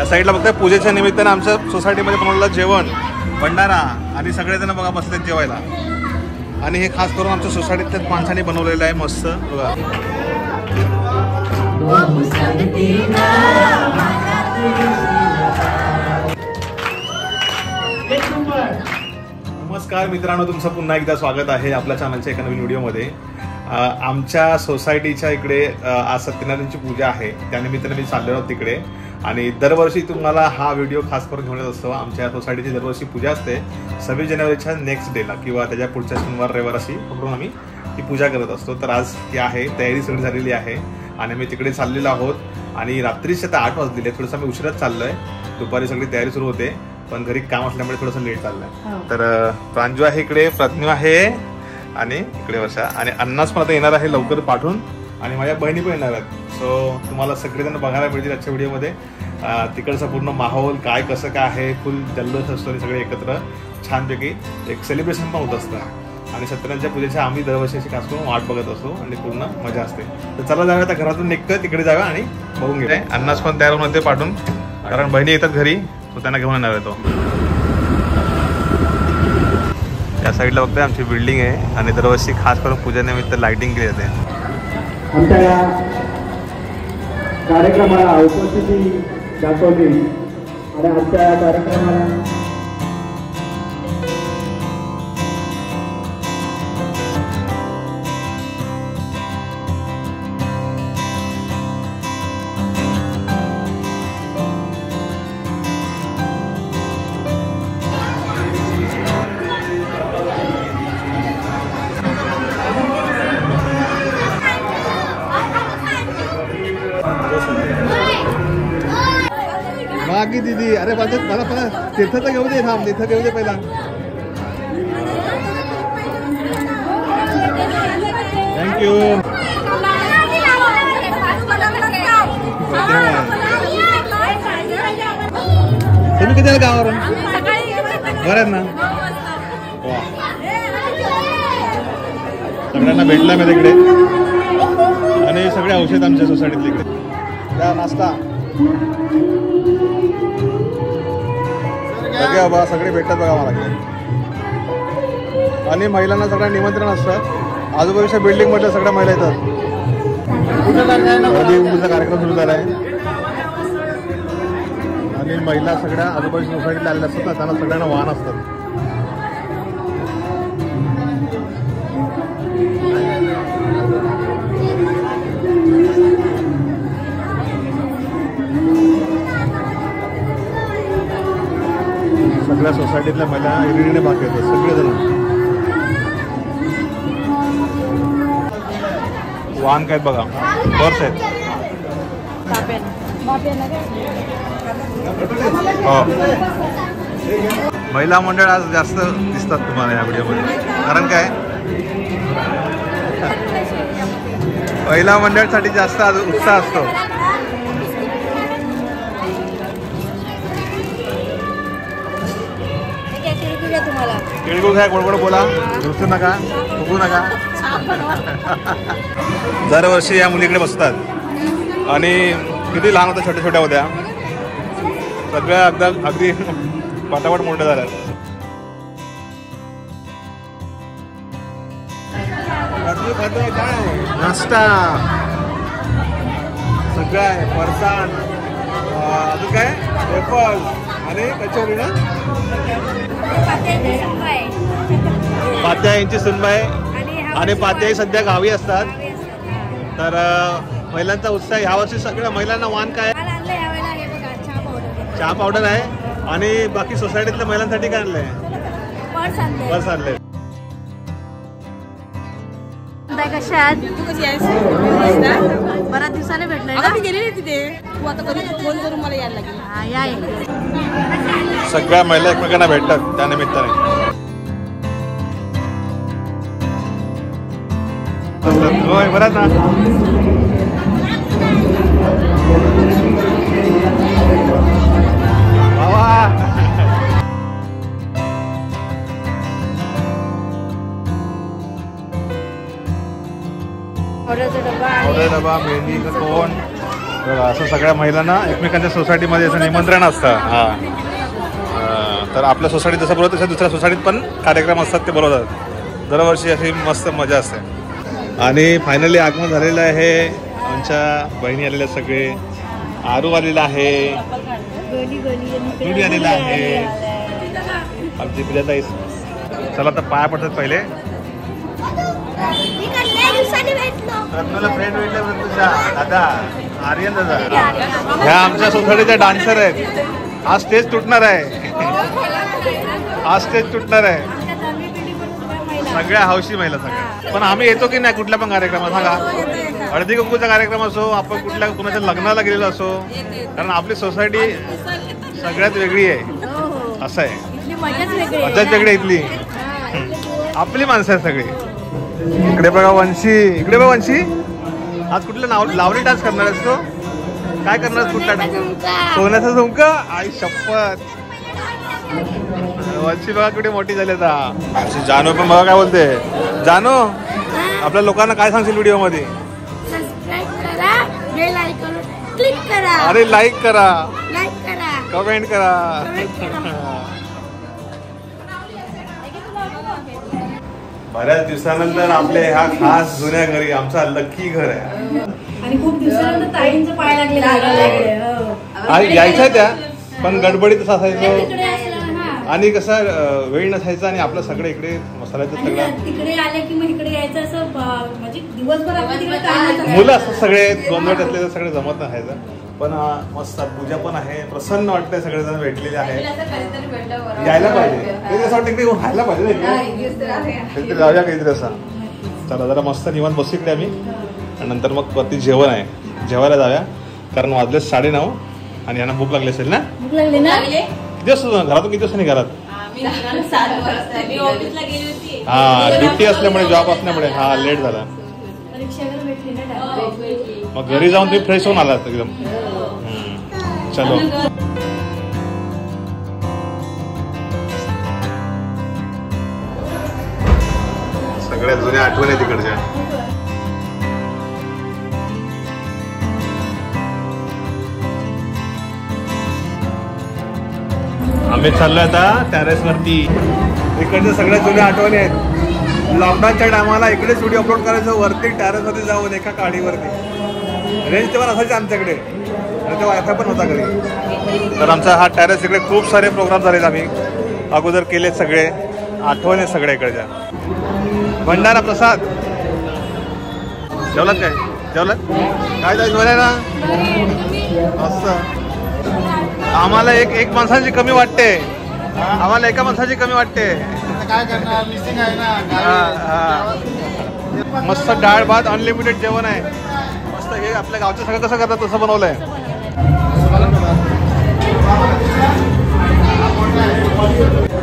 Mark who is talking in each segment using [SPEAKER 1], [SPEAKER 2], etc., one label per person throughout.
[SPEAKER 1] साईडला बघताय पूजेच्या निमित्तानं आमच्या सोसायटीमध्ये बनवलेलं जेवण, भंडारा आणि सगळेजण बघा बसलेत जेवायला. आणि हे खास करून आमच्या सोसायटीतल्याच माणसाने बनवलेलं आहे मस्त बघा. नमस्कार मित्रांनो, तुमचं पुन्हा एकदा स्वागत आहे आपल्या चॅनलच्या एका नवीन व्हिडिओमध्ये. आमच्या सोसायटीच्या इकडे आज सत्यनारायणची पूजा आहे, त्यानिमित्ताने मी चाललो आहोत तिकडे. आणि दरवर्षी तुम्हाला हा व्हिडिओ खास करून घेऊन येत असतो. आमच्या सोसायटीची दरवर्षी पूजा असते 26 जानेवारीच्या नेक्स्ट डेला किंवा त्याच्या पुढच्या शनिवार रविवार अशी पकडून आम्ही ती पूजा करत असतो. तर आज ती आहे, तयारी सगळी झालेली आहे आणि आम्ही तिकडे चाललेलो आहोत. आणि रात्रीचे आता 8 वाजलेले, थोडंसं आम्ही उशिराच चाललोय. दुपारी सगळी तयारी सुरू होते पण घरी काम असल्यामुळे थोडंसं लेट चाललंय. तर प्रांजू आहे इकडे, प्रज्ञू आहे आणि इकडे वर्षा आणि अन्नाच पण आता येणार आहे लवकर पाठवून. आणि माझ्या बहिणी पण येणार आहेत. सो तुम्हाला सगळेजण बघायला मिळतील आजच्या व्हिडिओमध्ये. तिकडचा पूर्ण माहोल काय कसं काय आहे, फुल जल्लोष असतो आणि सगळे एकत्र छानपैकी एक सेलिब्रेशन पण होत असतं. आणि सत्यनारायणच्या पूजेच्या आम्ही दरवर्षी खास करून वाट बघत असतो आणि पूर्ण मजा असते. तर चला जाऊया, आता घरातून निघतं तिकडे जाऊया आणि बघून घेऊया. अन्नाच पण तयार होऊन ते पाठवून, कारण बहिणी येतात घरी, तो त्यांना घेऊन येणार आहे. तो या साईडला बघताय आमची बिल्डिंग आहे आणि दरवर्षी खास करून पूजेनिमित्त लाइटिंग केली जाते.
[SPEAKER 2] आमच्या या कार्यक्रमाला उपस्थिती दाखवली आणि आमच्या या कार्यक्रमाला
[SPEAKER 1] बाकी दीदी, अरे मला तीर्थ तर घेऊ दे, थांब तीर्थ घेऊ दे पहिला. थँक्यू. तुम्ही किती आला गावावरून? बरं आहेत ना? सगळ्यांना भेटला मी तिकडे आणि सगळे औषध आमच्या सोसायटीतले इकडे. त्या नाश्ता बघा, सगळे भेटतात बघा मला. आणि महिलांना सगळ्या निमंत्रण असतं. आजूबाजूच्या बिल्डिंग मधल्या सगळ्या महिला येतात. हळदीकुंकूचा कार्यक्रम सुरू झाला आहे आणि महिला सगळ्या आजूबाजूच्या सोसायटीला आलेल्या असतात ना, त्यांना सगळ्यांना वाहन असतात. सगळ्या सोसायटीतल्या महिला इकडे भाग घेतात सगळेजण. वाहन काय बघा, बस आहेत. हो, महिला मंडळ आज जास्त दिसतात तुम्हाला या व्हिडिओमध्ये. कारण काय, महिला मंडळासाठी जास्त आज उत्साह असतो. तिळगुळ काय, गोड गोड बोला, रुसू नका, फुगू नका. दरवर्षी या मुलीकडे बसतात आणि किती लहान होत्या, छोट्या छोट्या होत्या, सगळ्या अगदी पटापट मोठ्या झाल्या. नाश्ता सगळं आहे, फरसाण, अजून काय वेफर्स आणि कचोरी ना. पात्याईंची सुनबाई आणि पात्याई सध्या गावी असतात. तर महिलांचा उत्साह ह्या वर्षी सगळ्या महिलांना वाण काय, चहा पावडर आहे. आणि बाकी सोसायटीतल्या महिलांसाठी काय आणलंय, पर्स आणलंय.
[SPEAKER 3] कशा बऱ्याच दिवसाने भेटलोय ना, गेलेली तिथे. तू आता कधी फोन करून मला यायला लागेल.
[SPEAKER 1] सगळ्या महिला एकमेकांना भेटतात त्या निमित्ताने. होय, बरं ना. डबा, मेहंदी का कोण, बघा असं सगळ्या महिलांना एकमेकांच्या सोसायटीमध्ये असं निमंत्रण असतं. हां तर आपल्या सोसायटीत जसं बोलवत तसं दुसऱ्या सोसायटीत पण कार्यक्रम असतात ते बोलवतात. दरवर्षी अशी मस्त मजा असते. आणि फायनली आगमन झालेलं आहे. आमच्या बहिणी आलेल्या सगळे. आरू आलेला आहे. जुडी आलेला आहे. आमची प्रियाताई. चला आता पाया पडतात पहिले. रत्नाला फ्रेंड भेटला तुझा दादा आर्यन दादा. ह्या आमच्या सोसायटीच्या डान्सर आहेत. आज स्टेज तुटणार आहे. आज स्टेज तुटणार आहे. सगळ्या हौशी महिला सगळ्या. पण आम्ही येतो की नाही कुठल्या पण कार्यक्रमात सांगा. हळदी कुंकूचा कार्यक्रम असो, आपण कुठल्या कुणाच्या लग्नाला गेलेलो असो, कारण आपली सोसायटी सगळ्यात वेगळी आहे. असं आहे, मजाच वेगळी इथली. आपली माणसं आहे सगळी. इकडे बघा वंशी. इकडे बघा वंशी. आज कुठलं नाव लावणी डान्स करणार आहेस तो? काय करणार आहेस? कुठला डान्स? सोन्याचा झुमका. आई शपथ. वंशी बघा कुठे मोठी झाली आता. जानू पण बघा काय बोलते. जानू आपल्या लोकांना काय सांगशील व्हिडिओ मध्ये? अरे लाईक करा, कमेंट करा. बऱ्याच दिवसानंतर आपल्या ह्या खास जुन्या घरी आमचा लकी घर आहे.
[SPEAKER 3] आणि खूप दिवसानंतर ताईंचं पाय लागले.
[SPEAKER 1] यायच्या त्या पण गडबडीतच असायचं आणि कसं वेळ नसायचा. आणि आपलं सगळं इकडे मसाल्याचं सगळं
[SPEAKER 3] तिकडे आले की मग इकडे यायचं असं म्हणजे दिवसभर आपण तिकडे काम.
[SPEAKER 1] मुलं असतात सगळे गोंधळ असले तर सगळे जमत नसायचं. पण मस्त पूजा पण आहे. प्रसन्न वाटतंय. सगळेजण भेटलेले आहे. यायला पाहिजे. असं वाटतं इकडे राहायला पाहिजे. काहीतरी जाऊया काहीतरी असा. चला जरा मस्त निवांत बसू इकडे आम्ही. आणि नंतर मग वरती जेवण आहे. जेवायला जाऊया कारण वाजले 9:30 आणि यांना भूक लागली असेल ना.
[SPEAKER 3] भूक लागली ना.
[SPEAKER 1] किती वाजता घरातून? किती वाजता निघालात? हा ड्युटी असल्यामुळे, जॉब असल्यामुळे हा लेट झाला. मग घरी जाऊन तुम्ही फ्रेश होऊन आलात एकदम. चलो सगळ्या जुन्या आठवणी तिकडच्या. आम्ही चाललोय आता टेरेस वरती. इकडच्या सगळ्या जुन्या आठवणी आहेत. लॉकडाऊनच्या टायमाला इकडेच व्हिडिओ अपलोड करायचं. वरती टेरेस वरती जाऊन एका काडीवरती. रेंज तेव्हा असायची आमच्याकडे आणि तेव्हा वायफाय पण होता घरी. तर आमचा हा टेरेस इकडे खूप सारे प्रोग्राम झालेत. आम्ही अगोदर केलेत सगळे. आठवणी सगळ्या इकडच्या. भंडारा प्रसाद. जेवलात काय? जेवलात काय जायचं ना. मस्त. आम्हाला एक माणसाची कमी वाटते. आम्हाला एका माणसाची कमी वाटते.
[SPEAKER 2] काय करणार, मिसिंग आहे ना.
[SPEAKER 1] मस्त डाळ भात अनलिमिटेड जेवण आहे. मस्त. हे आपल्या गावचं सगळं कसं करतात तसं बनवलंय.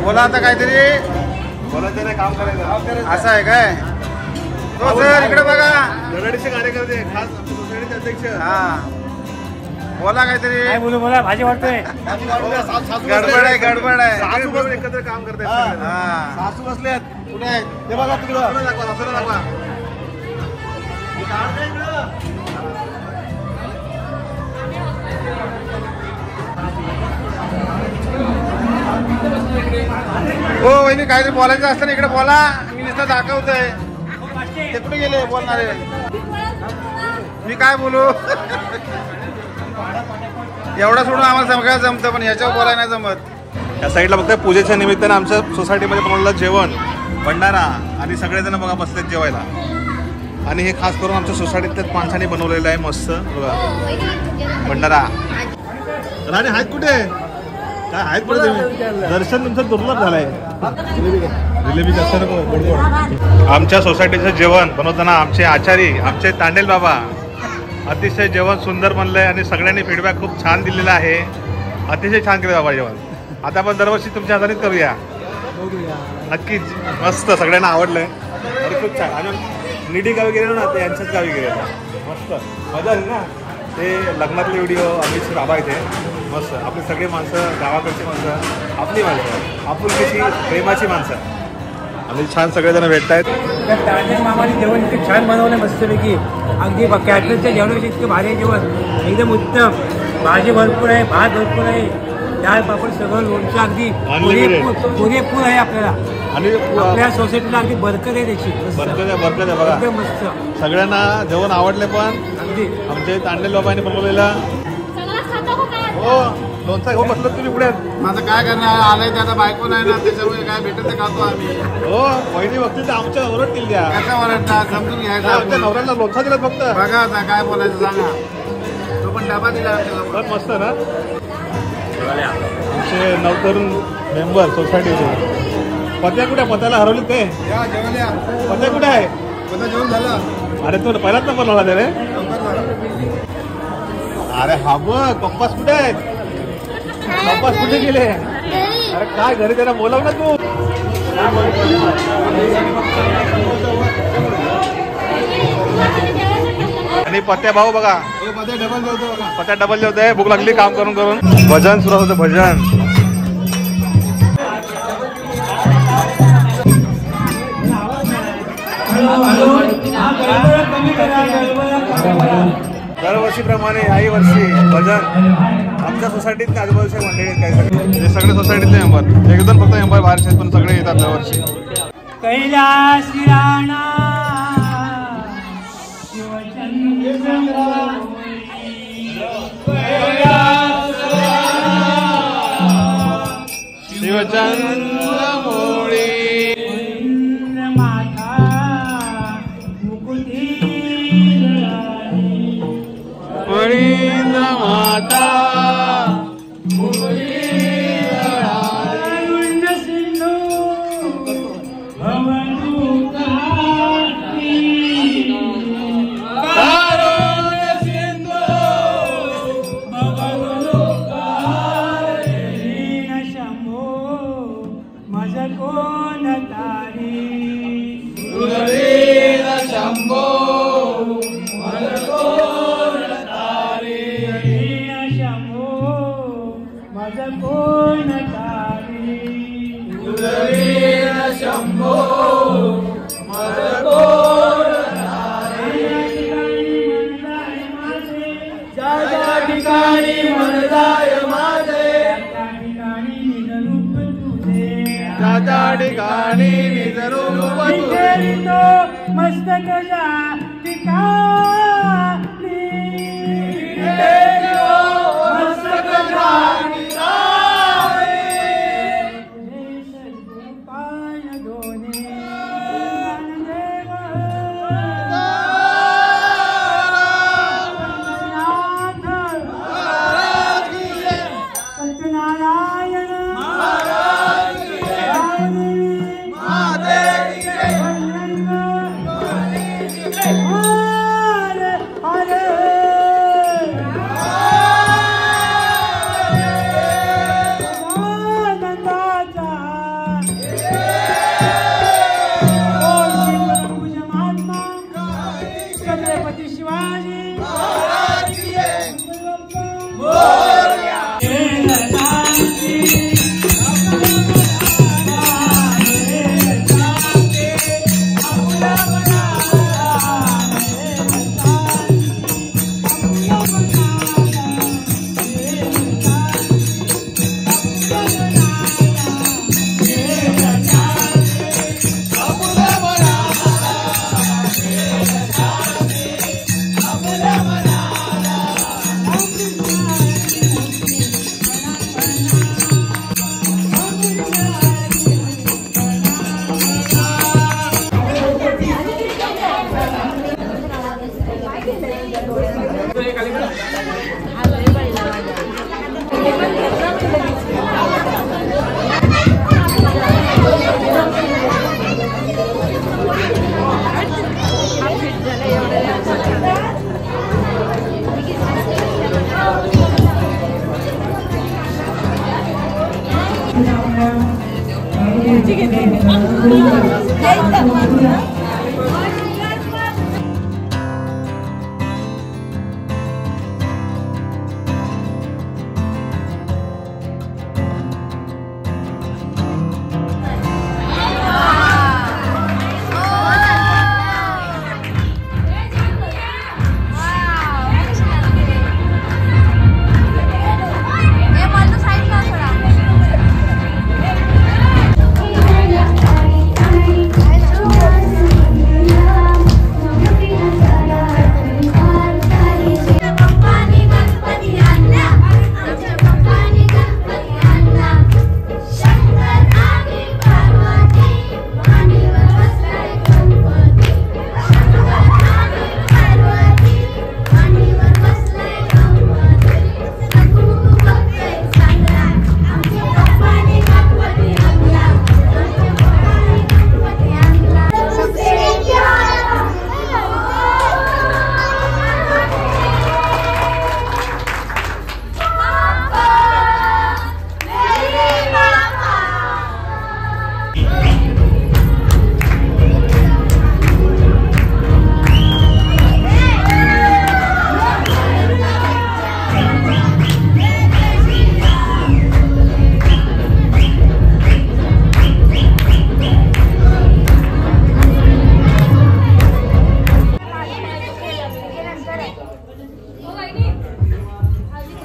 [SPEAKER 2] बोला आता काहीतरी.
[SPEAKER 1] बोलायचं नाही, काम करायचं.
[SPEAKER 2] असं आहे काय? हो सर इकडे बघा.
[SPEAKER 1] दरडीचे कार्यकर्ते खास सोसायटीचे अध्यक्ष.
[SPEAKER 2] हा बोला काहीतरी.
[SPEAKER 4] काय बोलू मला भाजी वाटतोय.
[SPEAKER 2] गडबड आहे, गडबड आहे.
[SPEAKER 1] सासू बघून एकत्र काम करतात.
[SPEAKER 2] सासू बसलेत. कुठे आहेत ते बघा तिकडं.
[SPEAKER 1] दाखवा.
[SPEAKER 2] हो वहिनी काहीतरी बोलायचं असतं ना इकडे बोला. मी नुसतं दाखवतोय. ते कुठे गेले बोलणारे? मी काय बोलू? एवढं सोडून आम्हाला सगळं जमतं पण याच्यावर बोलायला नाही जमत.
[SPEAKER 1] या साईडला बघताय पूजेच्या निमित्तानं आमच्या सोसायटीमध्ये बनवलेलं जेवण भंडारा. आणि सगळेजण बघा बसलेत जेवायला. आणि हे खास करून आमच्या सोसायटीतल्याच माणसाने बनवलेलं आहे. मस्त बघा भंडारा. राणे आहेत कुठे? काय आहेत कुठे तुम्ही? दर्शन तुमचं दुर्लभ झालंय. जिलेबी जास्त नको. आमच्या सोसायटीचं जेवण बनवताना आमचे आचारी आमचे तांडेल बाबा अतिशय जेवण सुंदर बनलंय. आणि सगळ्यांनी फीडबॅक खूप छान दिलेला आहे. अतिशय छान केलं बाबा जेवण. आता आपण दरवर्षी तुमच्या हातानेच करूया. नक्कीच. मस्त. सगळ्यांना आवडलंय. आणि खूप छान. आणि निडी गावी गेलेलो ना ते यांच्याच गावी गेलेलो. मस्त मजा आली ना. ते लग्नातले व्हिडिओ आम्ही बाबा इथे. मस्त. आपली सगळी माणसं गावाकडची माणसं आपली माणसं आपुलकीची प्रेमाची माणसं. आणि छान सगळेजण भेटत आहेत.
[SPEAKER 4] त्या तांडे मामाने जेवण इतकं छान बनवलं मस्तपैकी. अगदी कॅटरच्या जेवणापेक्षा इतकं भारी जेवण, एकदम उत्तम. भाजी भरपूर आहे, भात भरपूर आहे, डाळ पापड सगळं, लोणचं अगदी पुरेपूर आहे आपल्याला.
[SPEAKER 1] आणि
[SPEAKER 4] आपल्या सोसायटीला अगदी बरकत आहे त्याची.
[SPEAKER 1] बरकत आहे बघा,
[SPEAKER 4] एकदम मस्त.
[SPEAKER 1] सगळ्यांना जेवण आवडले. पण
[SPEAKER 4] अगदी
[SPEAKER 1] आमचे तांडे लोकांनी बनवलेला हो लोणचा हो बसलं तुम्ही पुढे.
[SPEAKER 2] माझं काय करणार, आलंय ते आता बायको नाही ना, त्याच्यामुळे काय भेटेल ते खातो आम्ही.
[SPEAKER 1] हो पहिली बघतील तर आमच्या ओरडतील द्या.
[SPEAKER 2] कशा ओरडतात समजून घ्यायचं.
[SPEAKER 1] आमच्या नवऱ्याला लोणचा दिला फक्त.
[SPEAKER 2] बघा आता काय बोलायचं सांगा. तो पण डबा दिला
[SPEAKER 1] पण मस्त ना. आमचे नवतरुण मेंबर सोसायटीचे. पत्या कुठे, पत्याला हरवली ते. पत्या कुठे आहे.
[SPEAKER 2] पत्या जेवण झालं.
[SPEAKER 1] अरे तो पहिलाच नंबर लावला रे. अरे हा बघ कंपास कुठे आहेत. कंपास कुठे गेले. अरे काय घरी त्याला बोलाव ना तू. आणि पत्या भाऊ बघा, पत्या डबल जेवतोय. भूक लागली काम करून करून. भजन सुरू होतं भजन. दरवर्षीप्रमाणे याही वर्षी भजन आमच्या सोसायटीत आजूबाजूच्या मंडळी काय सगळे सगळे सोसायटीतले मेंबर. एक दोन फक्त मेंबर बाहेरचे आहेत पण सगळे येतात दरवर्षी.
[SPEAKER 4] कैलास राणा
[SPEAKER 1] शिवचंद्रमोळी माता ठिकाणी
[SPEAKER 4] मस्तक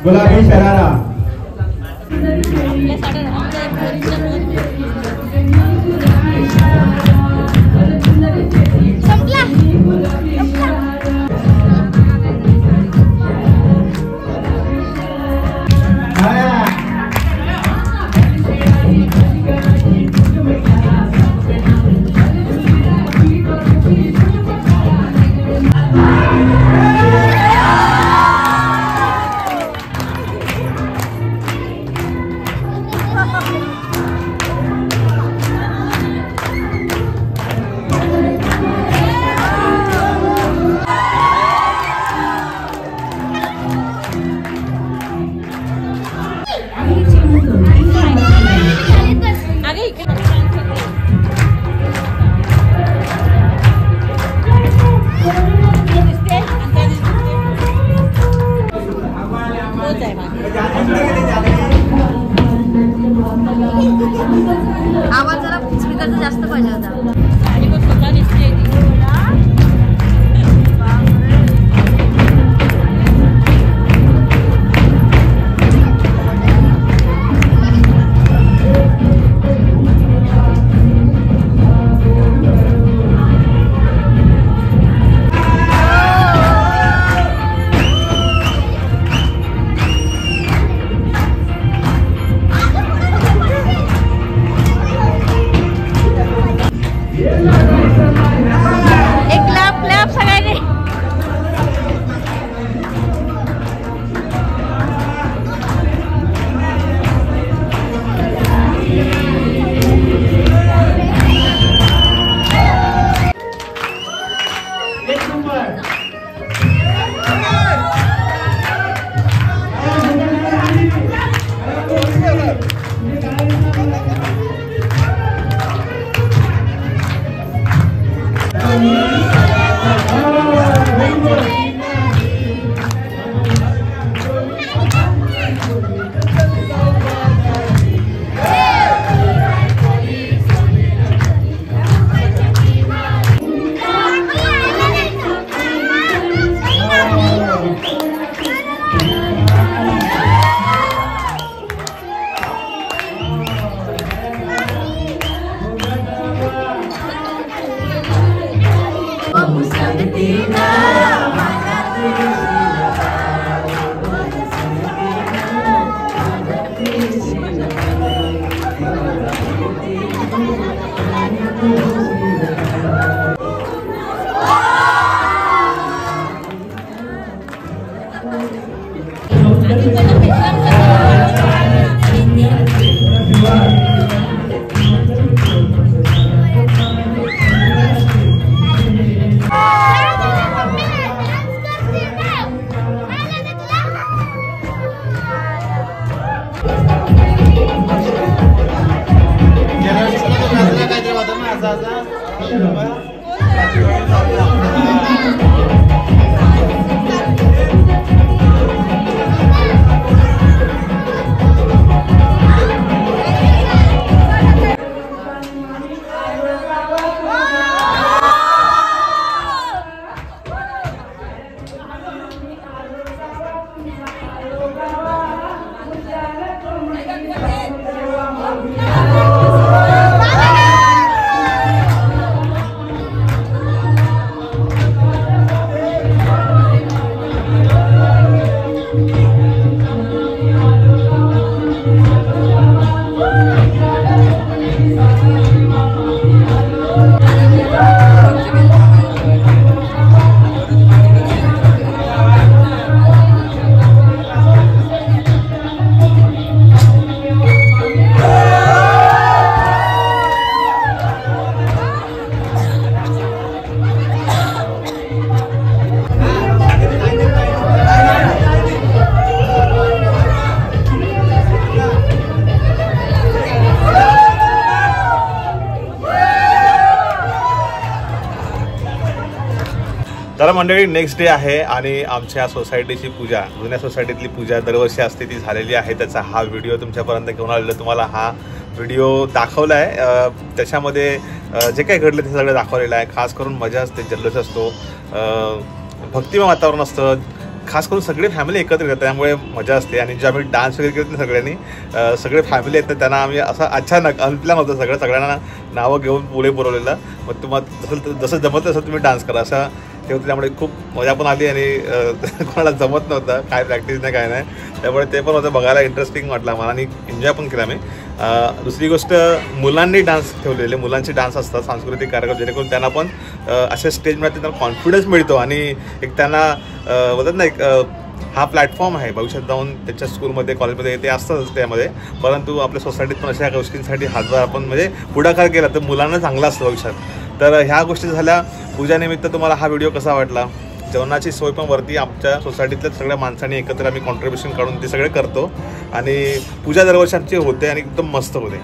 [SPEAKER 5] गुलाबी शरारा
[SPEAKER 3] आवाज जरा स्पीकरचा जास्त पाहिजे होता आणि मग स्वतः दिसते
[SPEAKER 1] तर मंडळी नेक्स्ट डे आहे आणि आमच्या सोसायटीची पूजा, जुन्या सोसायटीतली पूजा दरवर्षी असते ती झालेली आहे. त्याचा हा व्हिडिओ तुमच्यापर्यंत घेऊन आलेला, तुम्हाला हा व्हिडिओ दाखवला आहे. त्याच्यामध्ये जे काही घडलं ते सगळं दाखवलेलं आहे. खास करून मजा असते, जल्लोष असतो, भक्तिमय वातावरण असतं. खास करून सगळे फॅमिली एकत्र येतात त्यामुळे मजा असते. आणि जे आम्ही डान्स वगैरे केले ना सगळ्यांनी, सगळे फॅमिली आहेत त्यांना आम्ही असं अचानक अनप्लॅन होतं सगळ्यांना नावं घेऊन पुढे बोलवलेलं. मग तुम्हाला जसं जमत तसं तुम्ही डान्स करा असं ते होतं. त्यामुळे खूप मजा पण आली आणि कोणाला जमत नव्हतं, काय प्रॅक्टिस नाही काय नाही, त्यामुळे ते पण होतं बघायला इंटरेस्टिंग वाटलं मला आणि एन्जॉय पण केला मी. दुसरी गोष्ट, मुलांनी डान्स ठेवलेले, मुलांचे डान्स असतात सांस्कृतिक कार्यक्रम, जेणेकरून त्यांना पण अशा स्टेजमध्ये त्यांना कॉन्फिडन्स मिळतो आणि एक त्यांना बोलतात ना एक हा प्लॅटफॉर्म आहे भविष्यात जाऊन त्यांच्या स्कूलमध्ये कॉलेजमध्ये ते असतातच त्यामध्ये, परंतु आपल्या सोसायटीत पण अशा गोष्टींसाठी हातभार आपण म्हणजे पुढाकार केला तर मुलांना चांगलं असतं भविष्यात. तर ह्या गोष्टी झाल्या. पूजानिमित्त तुम्हाला हा व्हिडिओ कसा वाटला? जेवणाची सोय पण वरती आमच्या सोसायटीतल्या सगळ्या माणसांनी एकत्र आम्ही कॉन्ट्रीब्युशन काढून ते सगळे करतो आणि पूजा दरवर्षी आमची होते आणि एकदम मस्त होते.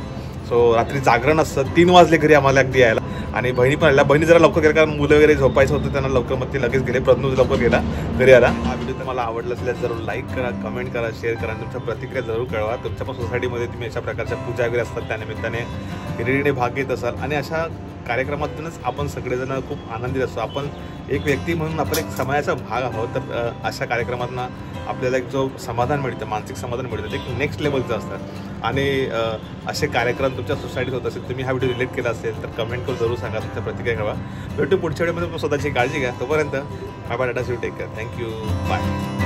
[SPEAKER 1] सो रात्री जागरण असतं, 3 वाजले घरी आम्हाला अगदी यायला. आणि बहिणी पण आल्या, बहिणी जरा लवकर गेल्या कारण मुलं वगैरे झोपायचं होतं त्यांना लवकर, मग ते लगेच गेले. प्रज्ञू लवकर गेला घरी आला. हा व्हिडिओ तुम्हाला आवडला असेल जरूर लाईक करा, कमेंट करा, शेअर करा, तुमच्या प्रतिक्रिया जरूर कळवा. तुमच्या पण सोसायटीमध्ये तुम्ही अशा प्रकारच्या पूजा वगैरे असतात त्यानिमित्ताने हिरिरीने भाग घेत असाल आणि अशा कार्यक्रमातूनच आपण सगळेजण खूप आनंदित असतो. आपण एक व्यक्ती म्हणून आपण एक समाजाचा भाग आहोत, तर अशा कार्यक्रमातून आपल्याला एक जो समाधान मिळतं, मानसिक समाधान मिळतं, ते एक नेक्स्ट लेवलचं असतं. आणि असे कार्यक्रम तुमच्या सोसायटीत होत असेल, तुम्ही हा व्हिडिओ रिलेट केला असेल तर कमेंट करून जरूर सांगा, तुमच्या प्रतिक्रिया कळवा. भेटू पुढच्या व्हिडिओमध्ये. स्वतःची काळजी घ्या. तोपर्यंत bye bye, tata, see you, take care, thank you, bye.